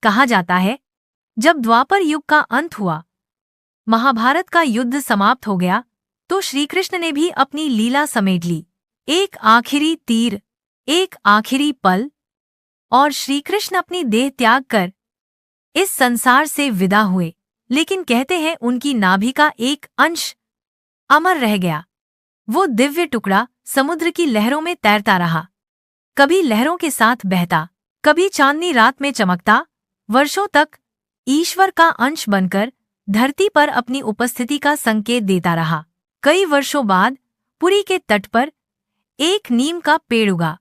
कहा जाता है, जब द्वापर युग का अंत हुआ, महाभारत का युद्ध समाप्त हो गया, तो श्रीकृष्ण ने भी अपनी लीला समेट ली। एक आखिरी तीर, एक आखिरी पल, और श्रीकृष्ण अपनी देह त्याग कर इस संसार से विदा हुए। लेकिन कहते हैं उनकी नाभि का एक अंश अमर रह गया। वो दिव्य टुकड़ा समुद्र की लहरों में तैरता रहा, कभी लहरों के साथ बहता, कभी चांदनी रात में चमकता, वर्षों तक ईश्वर का अंश बनकर धरती पर अपनी उपस्थिति का संकेत देता रहा। कई वर्षों बाद पुरी के तट पर एक नीम का पेड़ उगा,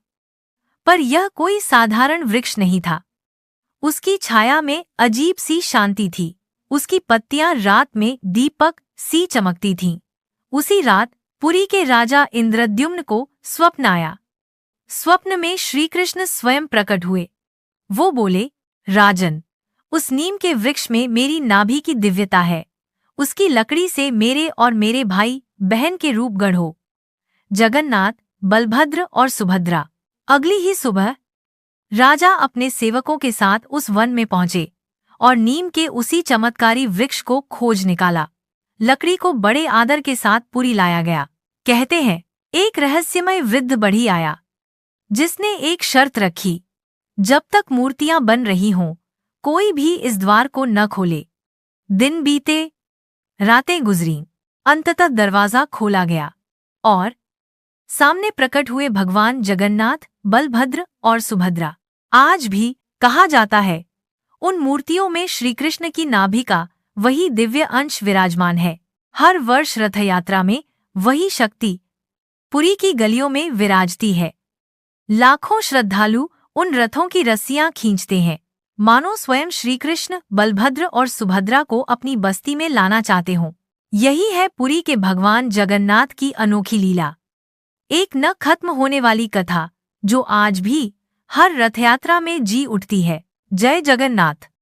पर यह कोई साधारण वृक्ष नहीं था। उसकी छाया में अजीब सी शांति थी। उसकी पत्तियां रात में दीपक सी चमकती थीं। उसी रात पुरी के राजा इंद्रद्युम्न को स्वप्न आया। स्वप्न में श्रीकृष्ण स्वयं प्रकट हुए। वो बोले, राजन, उस नीम के वृक्ष में मेरी नाभि की दिव्यता है। उसकी लकड़ी से मेरे और मेरे भाई बहन के रूप गढ़ो, जगन्नाथ, बलभद्र और सुभद्रा। अगली ही सुबह राजा अपने सेवकों के साथ उस वन में पहुंचे और नीम के उसी चमत्कारी वृक्ष को खोज निकाला। लकड़ी को बड़े आदर के साथ पुरी लाया गया। कहते हैं एक रहस्यमय वृद्ध बढ़ी आया, जिसने एक शर्त रखी, जब तक मूर्तियां बन रही हों कोई भी इस द्वार को न खोले। दिन बीते, रातें गुजरीं, अंततः दरवाजा खोला गया और सामने प्रकट हुए भगवान जगन्नाथ, बलभद्र और सुभद्रा। आज भी कहा जाता है उन मूर्तियों में श्रीकृष्ण की नाभि का वही दिव्य अंश विराजमान है। हर वर्ष रथ यात्रा में वही शक्ति पुरी की गलियों में विराजती है। लाखों श्रद्धालु उन रथों की रस्सियां खींचते हैं, मानो स्वयं श्रीकृष्ण, बलभद्र और सुभद्रा को अपनी बस्ती में लाना चाहते हों। यही है पुरी के भगवान जगन्नाथ की अनोखी लीला, एक न खत्म होने वाली कथा जो आज भी हर रथयात्रा में जी उठती है। जय जगन्नाथ।